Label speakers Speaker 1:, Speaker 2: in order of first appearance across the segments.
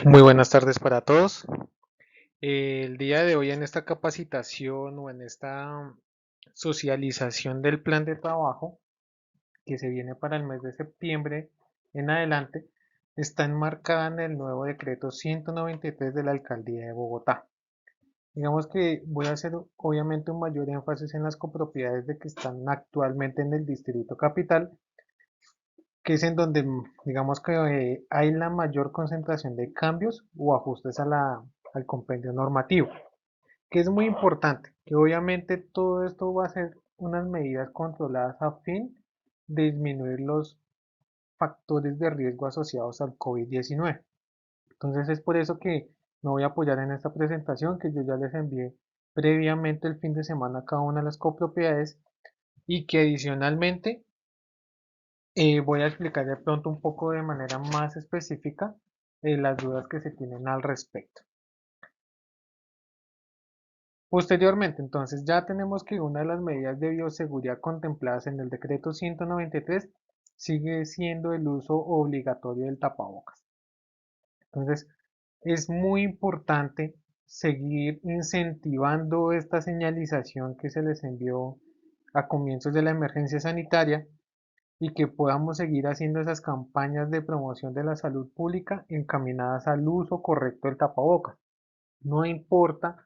Speaker 1: Muy buenas tardes para todos. El día de hoy en esta capacitación o en esta socialización del plan de trabajo que se viene para el mes de septiembre en adelante está enmarcada en el nuevo decreto 193 de la Alcaldía de Bogotá. Digamos que voy a hacer obviamente un mayor énfasis en las copropiedades de que están actualmente en el Distrito Capital, que es en donde digamos que hay la mayor concentración de cambios o ajustes al compendio normativo, que es muy importante, que obviamente todo esto va a ser unas medidas controladas a fin de disminuir los factores de riesgo asociados al COVID-19. Entonces es por eso que me voy a apoyar en esta presentación que yo ya les envié previamente el fin de semana a cada una de las copropiedades y que adicionalmente voy a explicar de pronto un poco de manera más específica las dudas que se tienen al respecto. Posteriormente, entonces, ya tenemos que una de las medidas de bioseguridad contempladas en el decreto 193 sigue siendo el uso obligatorio del tapabocas. Entonces, es muy importante seguir incentivando esta señalización que se les envió a comienzos de la emergencia sanitaria y que podamos seguir haciendo esas campañas de promoción de la salud pública encaminadas al uso correcto del tapabocas. No importa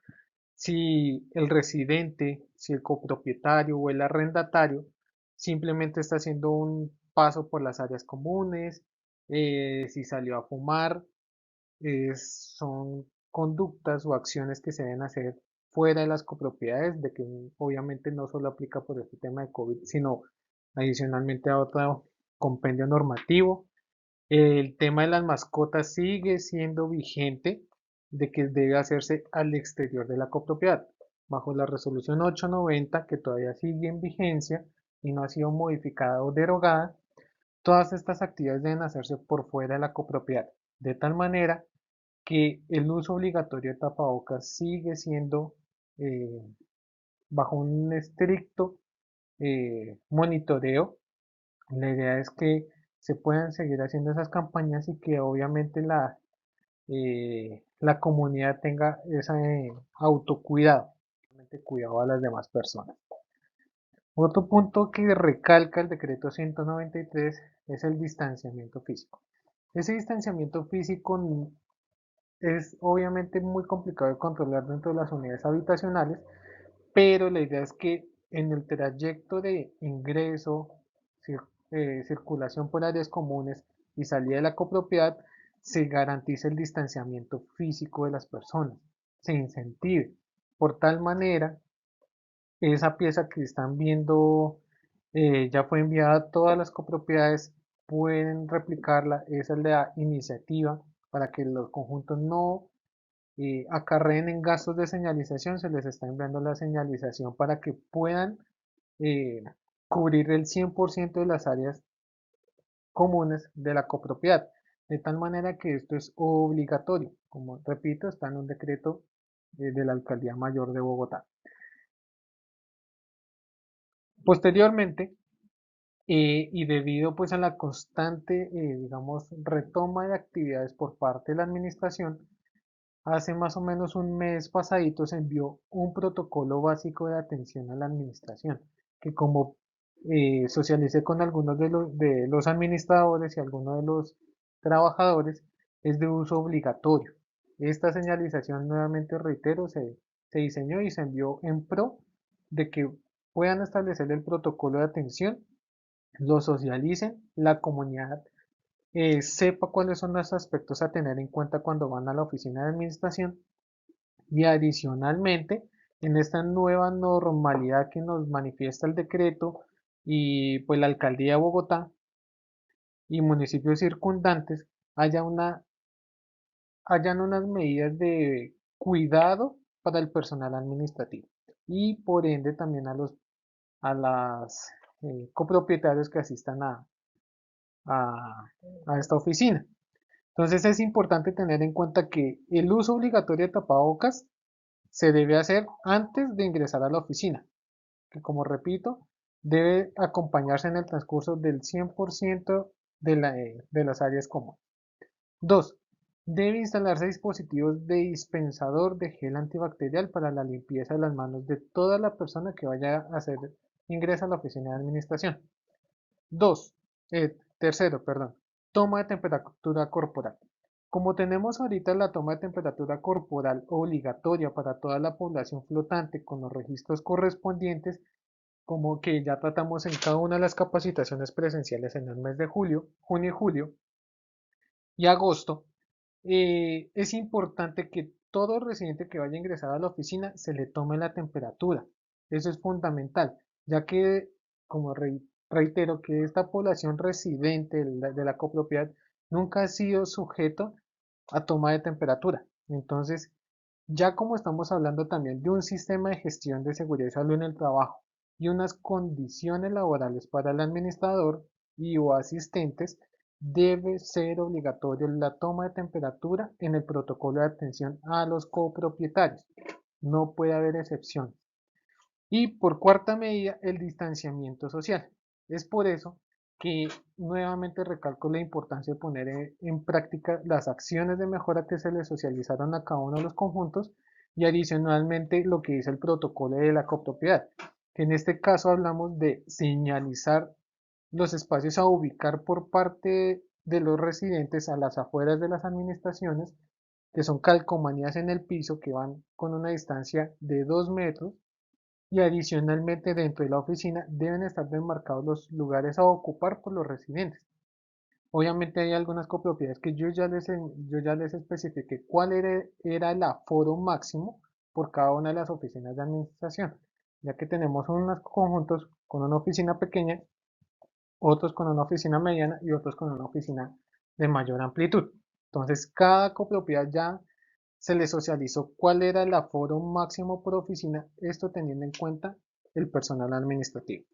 Speaker 1: si el residente, si el copropietario o el arrendatario simplemente está haciendo un paso por las áreas comunes, si salió a fumar, son conductas o acciones que se deben hacer fuera de las copropiedades, de que obviamente no solo aplica por este tema de COVID, sino adicionalmente a otro compendio normativo. El tema de las mascotas sigue siendo vigente de que debe hacerse al exterior de la copropiedad, bajo la resolución 890 que todavía sigue en vigencia y no ha sido modificada o derogada. Todas estas actividades deben hacerse por fuera de la copropiedad, de tal manera que el uso obligatorio de tapabocas sigue siendo eh, bajo un estricto monitoreo. La idea es que se puedan seguir haciendo esas campañas y que obviamente la comunidad tenga ese autocuidado, cuidado a las demás personas. Otro punto que recalca el decreto 193 es el distanciamiento físico. Ese distanciamiento físico es obviamente muy complicado de controlar dentro de las unidades habitacionales, pero la idea es que en el trayecto de ingreso, circulación por áreas comunes y salida de la copropiedad se garantice el distanciamiento físico de las personas, se incentive. Por tal manera, esa pieza que están viendo ya fue enviada a todas las copropiedades, pueden replicarla, esa es la iniciativa para que los conjuntos no acarreen en gastos de señalización, se les está enviando la señalización para que puedan eh, cubrir el 100% de las áreas comunes de la copropiedad, de tal manera que esto es obligatorio. Como repito, está en un decreto de la Alcaldía Mayor de Bogotá. Posteriormente, y debido pues a la constante, digamos, retoma de actividades por parte de la administración, hace más o menos un mes pasadito se envió un protocolo básico de atención a la administración, que como socialicé con algunos de los administradores y algunos de los trabajadores, es de uso obligatorio. Esta señalización, nuevamente reitero, se diseñó y se envió en pro de que puedan establecer el protocolo de atención, lo socialicen, la comunidad sepa cuáles son los aspectos a tener en cuenta cuando van a la oficina de administración y adicionalmente en esta nueva normalidad que nos manifiesta el decreto y pues la alcaldía de Bogotá y municipios circundantes hayan unas medidas de cuidado para el personal administrativo y por ende también a las copropietarios que asistan a, a esta oficina. Entonces es importante tener en cuenta que el uso obligatorio de tapabocas se debe hacer antes de ingresar a la oficina, que como repito, debe acompañarse en el transcurso del 100% de las áreas comunes. 2. Debe instalarse dispositivos de dispensador de gel antibacterial para la limpieza de las manos de toda la persona que vaya a hacer ingreso a la oficina de administración. 2. Tercero, perdón, toma de temperatura corporal. Como tenemos ahorita la toma de temperatura corporal obligatoria para toda la población flotante con los registros correspondientes, como que ya tratamos en cada una de las capacitaciones presenciales en el mes de julio, junio y julio y agosto, es importante que todo residente que vaya a ingresar a la oficina se le tome la temperatura. Eso es fundamental, ya que, como reitero, que esta población residente de la copropiedad nunca ha sido sujeto a toma de temperatura. Entonces, ya como estamos hablando también de un sistema de gestión de seguridad y salud en el trabajo y unas condiciones laborales para el administrador y o asistentes, debe ser obligatorio la toma de temperatura en el protocolo de atención a los copropietarios. No puede haber excepción. Y por cuarta medida, el distanciamiento social. Es por eso que nuevamente recalco la importancia de poner en práctica las acciones de mejora que se le socializaron a cada uno de los conjuntos y adicionalmente lo que dice el protocolo de la copropiedad, que en este caso hablamos de señalizar los espacios a ubicar por parte de los residentes a las afueras de las administraciones, que son calcomanías en el piso que van con una distancia de 2 metros y adicionalmente dentro de la oficina deben estar demarcados los lugares a ocupar por los residentes. Obviamente hay algunas copropiedades que yo ya les especifiqué cuál era el aforo máximo por cada una de las oficinas de administración, ya que tenemos unos conjuntos con una oficina pequeña, otros con una oficina mediana y otros con una oficina de mayor amplitud. Entonces, cada copropiedad ya se le socializó cuál era el aforo máximo por oficina, esto teniendo en cuenta el personal administrativo.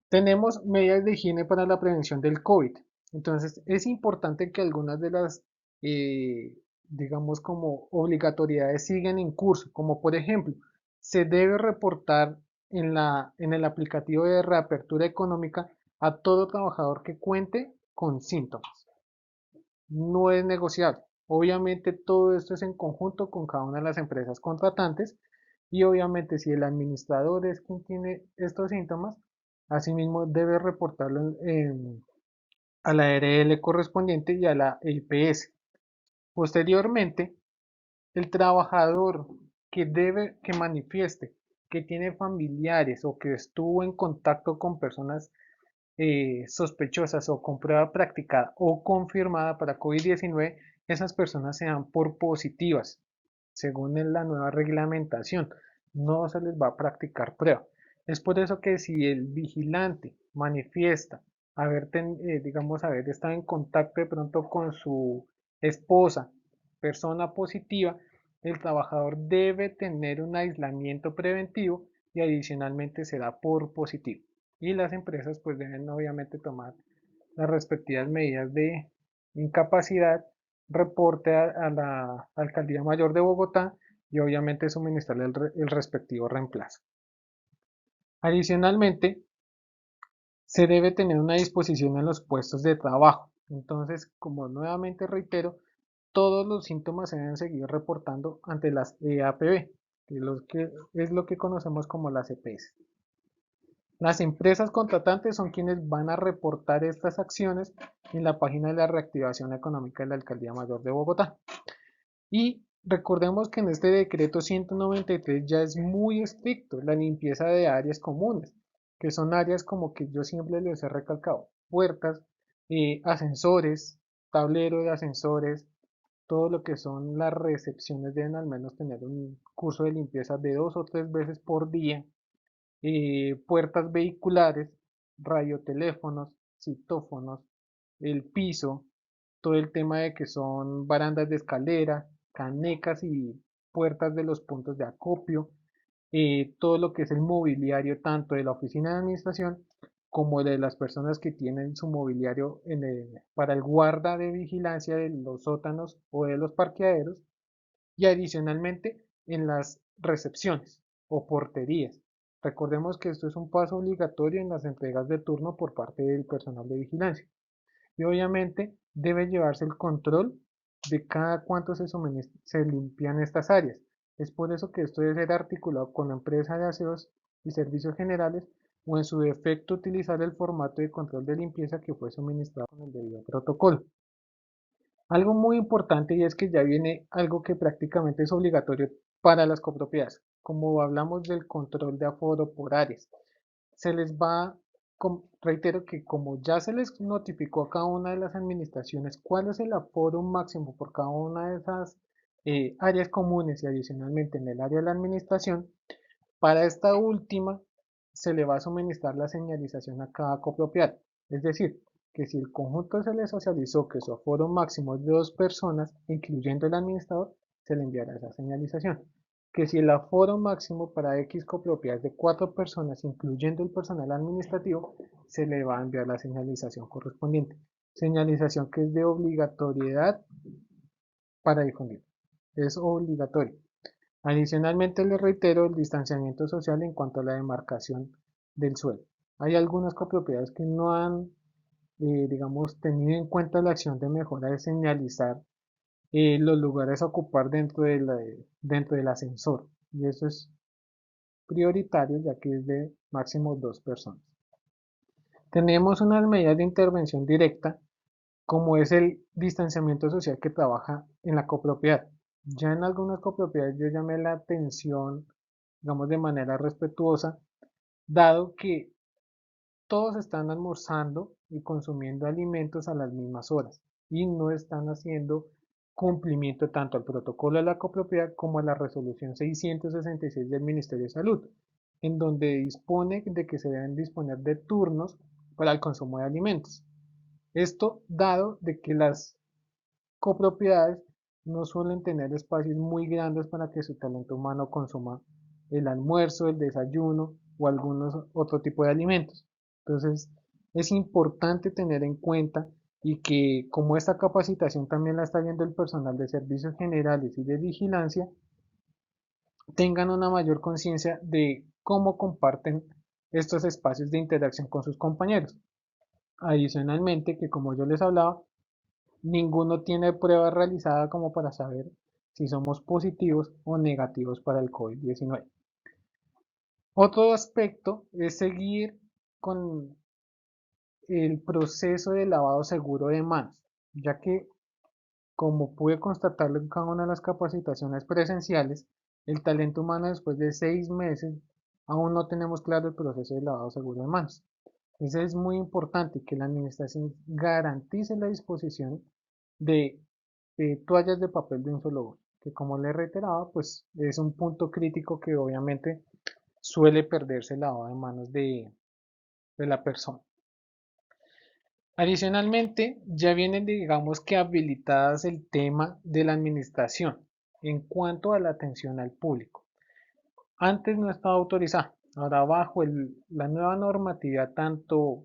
Speaker 1: Tenemos medidas de higiene para la prevención del COVID. Entonces, es importante que algunas de las, digamos, como obligatoriedades sigan en curso, como por ejemplo, se debe reportar en el aplicativo de reapertura económica a todo trabajador que cuente con síntomas. No es negociable. Obviamente todo esto es en conjunto con cada una de las empresas contratantes y obviamente si el administrador es quien tiene estos síntomas, asimismo debe reportarlo a la ARL correspondiente y a la EIPS. Posteriormente, el trabajador que manifieste que tiene familiares o que estuvo en contacto con personas sospechosas o con prueba practicada o confirmada para COVID-19, esas personas se dan por positivas, según la nueva reglamentación. No se les va a practicar prueba. Es por eso que si el vigilante manifiesta digamos, haber estado en contacto de pronto con su esposa, persona positiva, el trabajador debe tener un aislamiento preventivo y adicionalmente será por positivo y las empresas pues deben obviamente tomar las respectivas medidas de incapacidad, reporte a la Alcaldía Mayor de Bogotá y obviamente suministrarle el respectivo reemplazo. Adicionalmente, se debe tener una disposición en los puestos de trabajo. Entonces, como nuevamente reitero, todos los síntomas se deben seguir reportando ante las EAPB, que es lo que conocemos como las EPS. Las empresas contratantes son quienes van a reportar estas acciones en la página de la reactivación económica de la Alcaldía Mayor de Bogotá. Y recordemos que en este decreto 193 ya es muy estricto la limpieza de áreas comunes, que son áreas como que yo siempre les he recalcado, puertas, ascensores, tablero de ascensores, todo lo que son las recepciones deben al menos tener un curso de limpieza de 2 o 3 veces por día, puertas vehiculares, radioteléfonos, citófonos, el piso, todo el tema de que son barandas de escalera, canecas y puertas de los puntos de acopio, todo lo que es el mobiliario tanto de la oficina de administración como de las personas que tienen su mobiliario para el guarda de vigilancia de los sótanos o de los parqueaderos y adicionalmente en las recepciones o porterías. Recordemos que esto es un paso obligatorio en las entregas de turno por parte del personal de vigilancia. Y obviamente debe llevarse el control de cada cuánto se limpian estas áreas. Es por eso que esto debe ser articulado con la empresa de aseos y servicios generales o en su defecto utilizar el formato de control de limpieza que fue suministrado con el debido protocolo. Algo muy importante y es que ya viene algo que prácticamente es obligatorio para las copropiedades. Como hablamos del control de aforo por áreas, se les va, reitero que como ya se les notificó a cada una de las administraciones cuál es el aforo máximo por cada una de esas áreas comunes y adicionalmente en el área de la administración, para esta última se le va a suministrar la señalización a cada copropiedad. Es decir, que si el conjunto se le socializó que su aforo máximo es de 2 personas, incluyendo el administrador, se le enviará esa señalización. Que si el aforo máximo para X copropiedad es de 4 personas, incluyendo el personal administrativo, se le va a enviar la señalización correspondiente. Señalización que es de obligatoriedad para difundir. Es obligatorio. Adicionalmente, les reitero el distanciamiento social en cuanto a la demarcación del suelo. Hay algunas copropiedades que no han, digamos, tenido en cuenta la acción de mejora de señalizar los lugares a ocupar dentro del ascensor. Y eso es prioritario ya que es de máximo 2 personas. Tenemos unas medidas de intervención directa como es el distanciamiento social que trabaja en la copropiedad. Ya en algunas copropiedades yo llamé la atención, digamos de manera respetuosa, dado que todos están almorzando y consumiendo alimentos a las mismas horas y no están haciendo cumplimiento tanto al protocolo de la copropiedad como a la resolución 666 del Ministerio de Salud, en donde dispone de que se deben disponer de turnos para el consumo de alimentos. Esto dado de que las copropiedades no suelen tener espacios muy grandes para que su talento humano consuma el almuerzo, el desayuno o algunos otro tipo de alimentos. Entonces, es importante tener en cuenta y que como esta capacitación también la está viendo el personal de servicios generales y de vigilancia, tengan una mayor conciencia de cómo comparten estos espacios de interacción con sus compañeros. Adicionalmente, que como yo les hablaba, ninguno tiene prueba realizada como para saber si somos positivos o negativos para el COVID-19. Otro aspecto es seguir con el proceso de lavado seguro de manos, ya que como pude constatarlo en cada una de las capacitaciones presenciales, el talento humano después de 6 meses aún no tenemos claro el proceso de lavado seguro de manos. Eso es muy importante que la administración garantice la disposición de toallas de papel de un solo uso, que como le reiteraba, pues es un punto crítico que obviamente suele perderse el lavado de manos de la persona. Adicionalmente, ya vienen, digamos que habilitadas el tema de la administración en cuanto a la atención al público. Antes no estaba autorizada, ahora bajo la nueva normatividad, tanto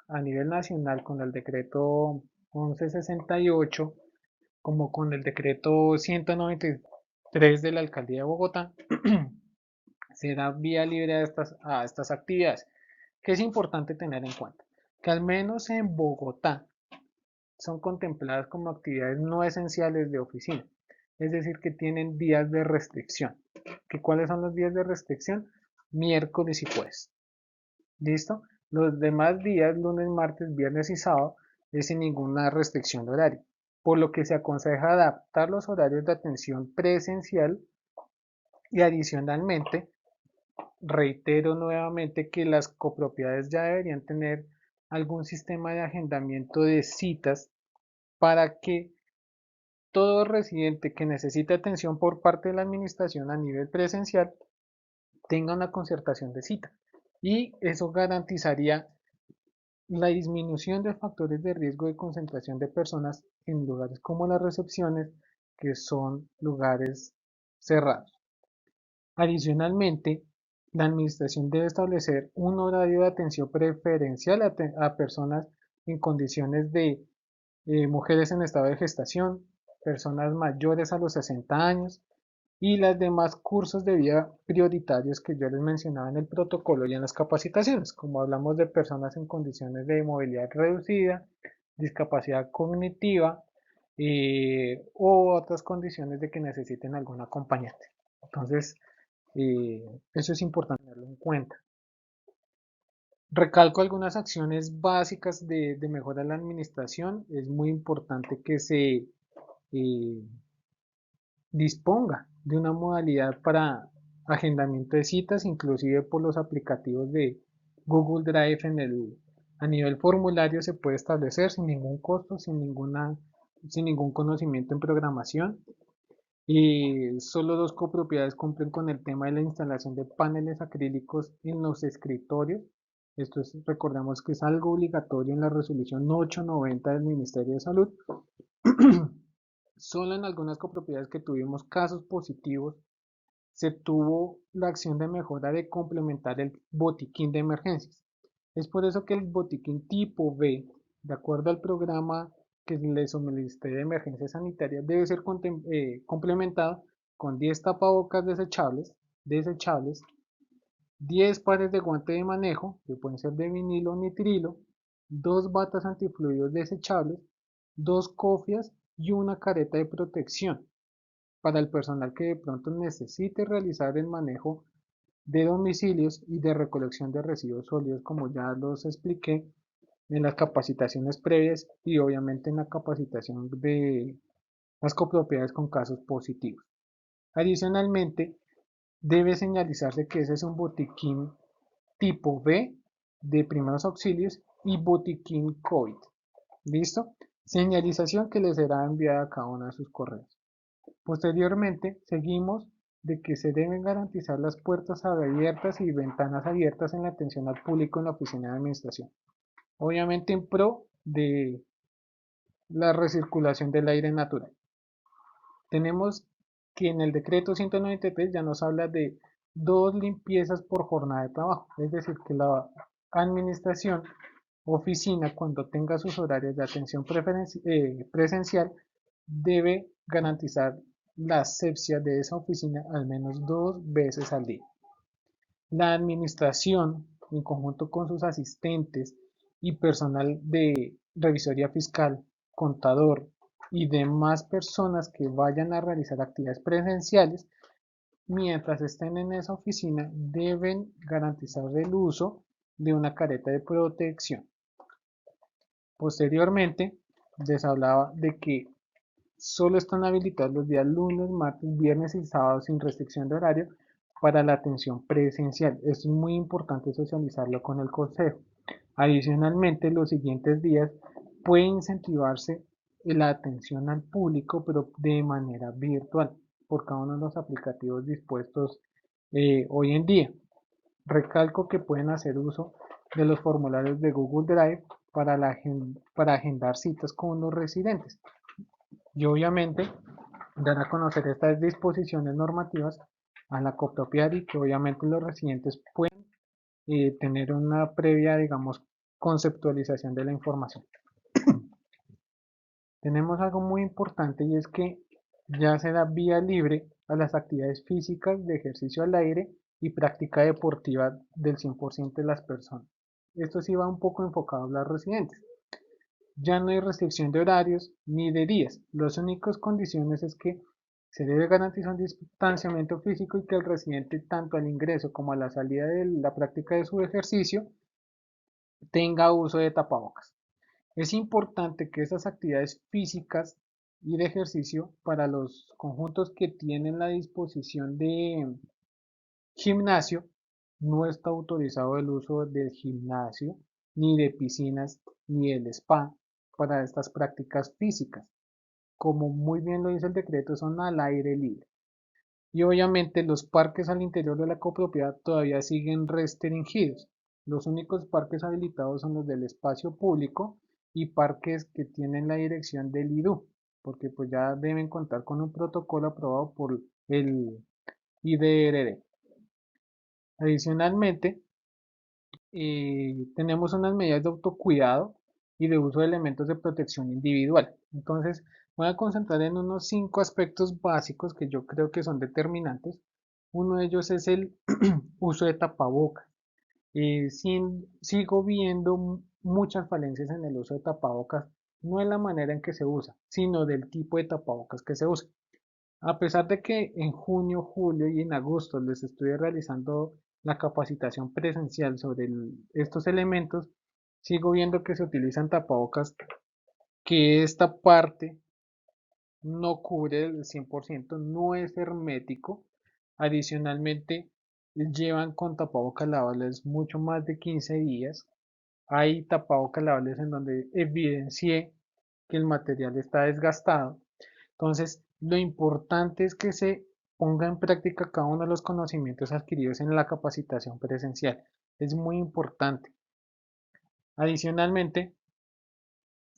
Speaker 1: a nivel nacional con el decreto 1168 como con el decreto 193 de la alcaldía de Bogotá, se da vía libre a estas actividades, que es importante tener en cuenta, que al menos en Bogotá son contempladas como actividades no esenciales de oficina, es decir, que tienen días de restricción. ¿Que ¿Cuáles son los días de restricción? Miércoles y jueves. ¿Listo? Los demás días, lunes, martes, viernes y sábado, es sin ninguna restricción de horario, por lo que se aconseja adaptar los horarios de atención presencial y adicionalmente, reitero nuevamente que las copropiedades ya deberían tener algún sistema de agendamiento de citas para que todo residente que necesite atención por parte de la administración a nivel presencial tenga una concertación de cita. Y eso garantizaría la disminución de factores de riesgo de concentración de personas en lugares como las recepciones, que son lugares cerrados. Adicionalmente, la administración debe establecer un horario de atención preferencial a personas en condiciones de mujeres en estado de gestación, personas mayores a los 60 años y las demás cursos de vida prioritarios que yo les mencionaba en el protocolo y en las capacitaciones, como hablamos de personas en condiciones de movilidad reducida, discapacidad cognitiva o otras condiciones de que necesiten algún acompañante. Entonces, eso es importante tenerlo en cuenta. Recalco algunas acciones básicas de mejora en la administración. Es muy importante que se eh, disponga de una modalidad para agendamiento de citas, inclusive por los aplicativos de Google Drive a nivel formulario se puede establecer sin ningún costo, sin ningún conocimiento en programación. Y solo dos copropiedades cumplen con el tema de la instalación de paneles acrílicos en los escritorios. Esto es, recordemos que es algo obligatorio en la resolución 890 del Ministerio de Salud. Solo en algunas copropiedades que tuvimos casos positivos se tuvo la acción de mejora de complementar el botiquín de emergencias. Es por eso que el botiquín tipo B, de acuerdo al programa que le suministré de emergencia sanitaria, debe ser complementado con 10 tapabocas desechables, 10 pares de guante de manejo, que pueden ser de vinilo o nitrilo, 2 batas antifluidos desechables, 2 cofias y una careta de protección para el personal que de pronto necesite realizar el manejo de domicilios y de recolección de residuos sólidos, como ya los expliqué en las capacitaciones previas y obviamente en la capacitación de las copropiedades con casos positivos. Adicionalmente, debe señalizarse que ese es un botiquín tipo B de primeros auxilios y botiquín COVID. ¿Listo? Señalización que les será enviada a cada uno de sus correos. Posteriormente, seguimos de que se deben garantizar las puertas abiertas y ventanas abiertas en la atención al público en la oficina de administración. Obviamente en pro de la recirculación del aire natural. Tenemos que en el decreto 193 ya nos habla de 2 limpiezas por jornada de trabajo, es decir, que la administración oficina cuando tenga sus horarios de atención presencial debe garantizar la asepsia de esa oficina al menos 2 veces al día. La administración, en conjunto con sus asistentes y personal de revisoría fiscal, contador y demás personas que vayan a realizar actividades presenciales, mientras estén en esa oficina, deben garantizar el uso de una careta de protección. Posteriormente, les hablaba de que solo están habilitados los días lunes, martes, viernes y sábados sin restricción de horario para la atención presencial. Esto es muy importante socializarlo con el consejo. Adicionalmente, los siguientes días puede incentivarse la atención al público, pero de manera virtual, por cada uno de los aplicativos dispuestos hoy en día. Recalco que pueden hacer uso de los formularios de Google Drive para agendar citas con los residentes. Y obviamente dar a conocer estas disposiciones normativas a la copropiedad y que obviamente los residentes pueden tener una previa, digamos, conceptualización de la información. Tenemos algo muy importante y es que ya se da vía libre a las actividades físicas de ejercicio al aire y práctica deportiva del 100% de las personas. Esto sí va un poco enfocado a los residentes. Ya no hay restricción de horarios ni de días. Las únicas condiciones es que se debe garantizar un distanciamiento físico y que el residente, tanto al ingreso como a la salida de la práctica de su ejercicio, tenga uso de tapabocas. Es importante que estas actividades físicas y de ejercicio para los conjuntos que tienen la disposición de gimnasio, no está autorizado el uso del gimnasio, ni de piscinas, ni del spa para estas prácticas físicas. Como muy bien lo dice el decreto, son al aire libre. Y obviamente los parques al interior de la copropiedad todavía siguen restringidos. Los únicos parques habilitados son los del espacio público y parques que tienen la dirección del IDU, porque pues ya deben contar con un protocolo aprobado por el IDRD. Adicionalmente, tenemos unas medidas de autocuidado y de uso de elementos de protección individual. Entonces, voy a concentrar en unos 5 aspectos básicos que yo creo que son determinantes. Uno de ellos es el uso de tapabocas. Sigo viendo muchas falencias en el uso de tapabocas no es la manera en que se usa, sino del tipo de tapabocas que se usa. A pesar de que en junio, julio y en agosto les estuve realizando la capacitación presencial sobre estos elementos, sigo viendo que se utilizan tapabocas que esta parte no cubre el 100%, no es hermético. Adicionalmente, llevan con tapabocas lavables mucho más de 15 días. Hay tapabocas lavables en donde evidencié que el material está desgastado. Entonces, lo importante es que se ponga en práctica cada uno de los conocimientos adquiridos en la capacitación presencial. Es muy importante. Adicionalmente,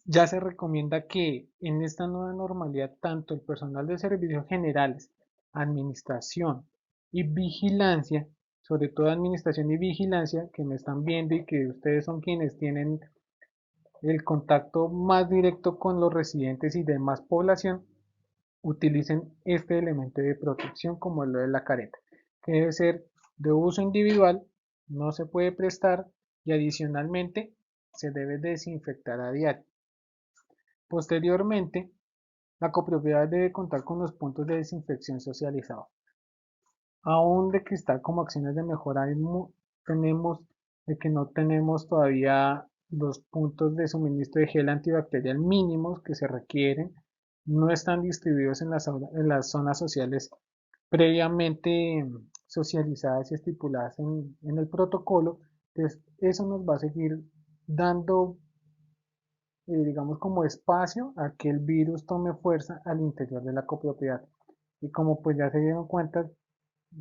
Speaker 1: ya se recomienda que en esta nueva normalidad tanto el personal de servicios generales, administración y vigilancia, sobre todo administración y vigilancia, que me están viendo y que ustedes son quienes tienen el contacto más directo con los residentes y demás población, utilicen este elemento de protección como lo de la careta, que debe ser de uso individual, no se puede prestar y adicionalmente se debe desinfectar a diario. Posteriormente, la copropiedad debe contar con los puntos de desinfección socializados. Aún de que está como acciones de mejora, tenemos de que no tenemos todavía los puntos de suministro de gel antibacterial mínimos que se requieren, no están distribuidos en las zonas sociales previamente socializadas y estipuladas en el protocolo. Entonces, eso nos va a seguir dando, digamos, como espacio a que el virus tome fuerza al interior de la copropiedad. Y como pues ya se dieron cuenta,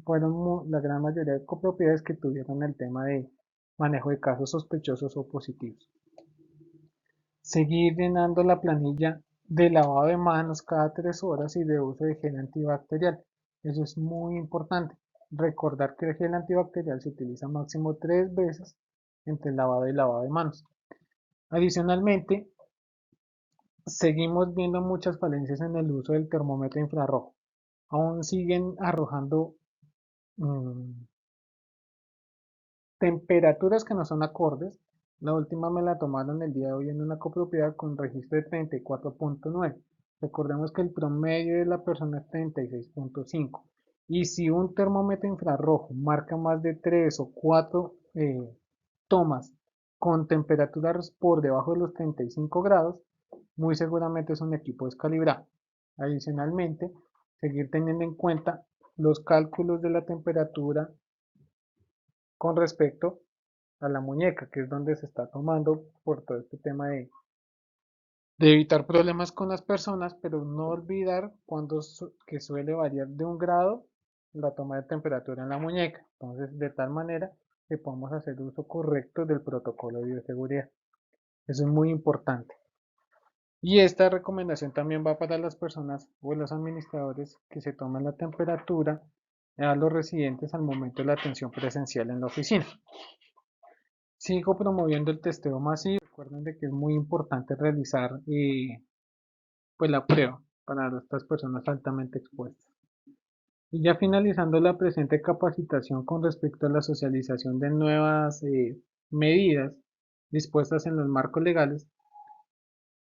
Speaker 1: fueron la gran mayoría de copropiedades que tuvieron el tema de manejo de casos sospechosos o positivos. Seguir llenando la planilla de lavado de manos cada 3 horas y de uso de gel antibacterial. Eso es muy importante. Recordar que el gel antibacterial se utiliza máximo 3 veces entre lavado y lavado de manos. Adicionalmente, seguimos viendo muchas falencias en el uso del termómetro infrarrojo. Aún siguen arrojando mmm, temperaturas que no son acordes. La última me la tomaron el día de hoy en una copropiedad con registro de 34.9. Recordemos que el promedio de la persona es 36.5. Y si un termómetro infrarrojo marca más de 3 o 4 tomas con temperaturas por debajo de los 35 grados, muy seguramente es un equipo descalibrado. Adicionalmente, seguir teniendo en cuenta los cálculos de la temperatura con respecto a la muñeca, que es donde se está tomando por todo este tema de evitar problemas con las personas, pero no olvidar que suele variar de 1 grado la toma de temperatura en la muñeca. Entonces, de tal manera que podamos hacer uso correcto del protocolo de bioseguridad. Eso es muy importante. Y esta recomendación también va para las personas o los administradores que se tomen la temperatura a los residentes al momento de la atención presencial en la oficina. Sigo promoviendo el testeo masivo. Recuerden de que es muy importante realizar pues la prueba para estas personas altamente expuestas. Y ya finalizando la presente capacitación con respecto a la socialización de nuevas medidas dispuestas en los marcos legales,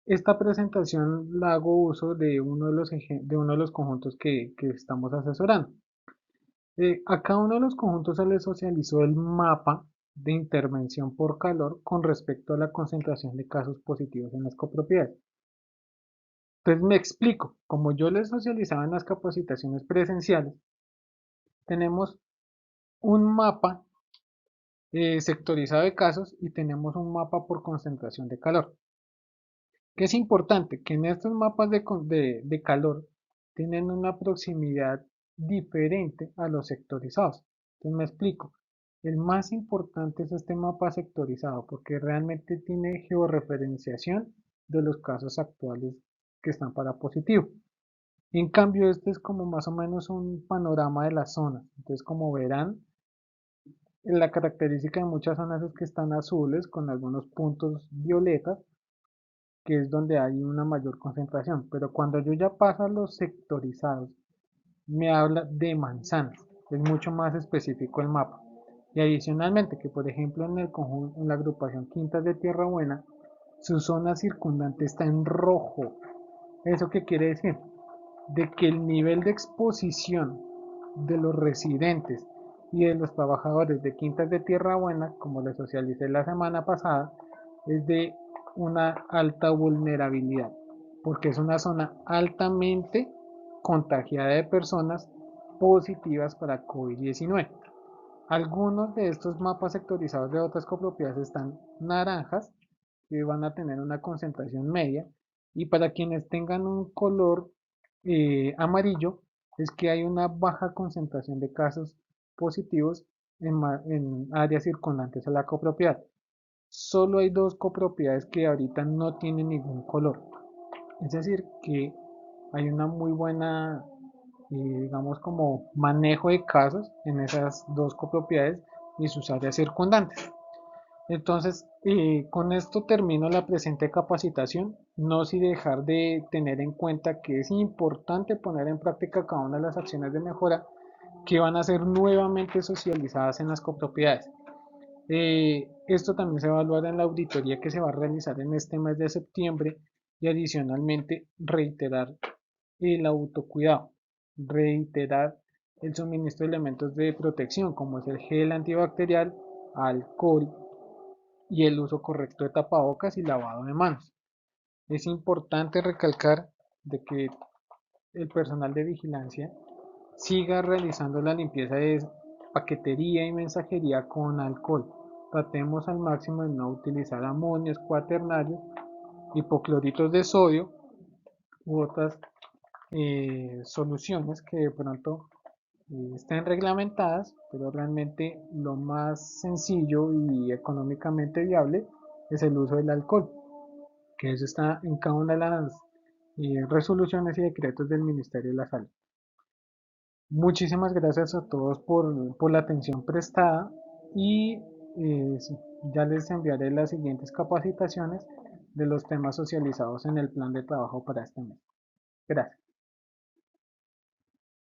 Speaker 1: esta presentación la hago uso de uno de los conjuntos que estamos asesorando. A cada uno de los conjuntos se le socializó el mapa de intervención por calor con respecto a la concentración de casos positivos en las copropiedades. Entonces me explico, como yo les socializaba en las capacitaciones presenciales, tenemos un mapa sectorizado de casos y tenemos un mapa por concentración de calor. Que es importante que en estos mapas de calor tienen una proximidad diferente a los sectorizados. Entonces me explico. El más importante es este mapa sectorizado porque realmente tiene georreferenciación de los casos actuales que están para positivo. En cambio, este es como más o menos un panorama de la zona. Entonces, como verán, la característica de muchas zonas es que están azules con algunos puntos violetas, que es donde hay una mayor concentración. Pero cuando yo ya paso a los sectorizados, me habla de manzanas. Es mucho más específico el mapa. Y adicionalmente, que por ejemplo en la agrupación Quintas de Tierra Buena, su zona circundante está en rojo. ¿Eso qué quiere decir? De que el nivel de exposición de los residentes y de los trabajadores de Quintas de Tierra Buena, como les socialicé la semana pasada, es de una alta vulnerabilidad, porque es una zona altamente contagiada de personas positivas para COVID-19. Algunos de estos mapas sectorizados de otras copropiedades están naranjas, que van a tener una concentración media, y para quienes tengan un color amarillo, es que hay una baja concentración de casos positivos en áreas circundantes a la copropiedad. Solo hay dos copropiedades que ahorita no tienen ningún color. Es decir, que hay una muy buena, digamos, como manejo de casos en esas dos copropiedades y sus áreas circundantes. Entonces, con esto termino la presente capacitación, no sin dejar de tener en cuenta que es importante poner en práctica cada una de las acciones de mejora que van a ser nuevamente socializadas en las copropiedades. Esto también se va a evaluar en la auditoría que se va a realizar en este mes de septiembre y adicionalmente reiterar el autocuidado, reiterar el suministro de elementos de protección como es el gel antibacterial, alcohol y el uso correcto de tapabocas y lavado de manos. Es importante recalcar de que el personal de vigilancia siga realizando la limpieza de paquetería y mensajería con alcohol. Tratemos al máximo de no utilizar amonios cuaternarios, hipocloritos de sodio u otras soluciones que de pronto estén reglamentadas, pero realmente lo más sencillo y económicamente viable es el uso del alcohol, que eso está en cada una de las resoluciones y decretos del Ministerio de la Salud. Muchísimas gracias a todos por la atención prestada y sí, ya les enviaré las siguientes capacitaciones de los temas socializados en el plan de trabajo para este mes. Gracias.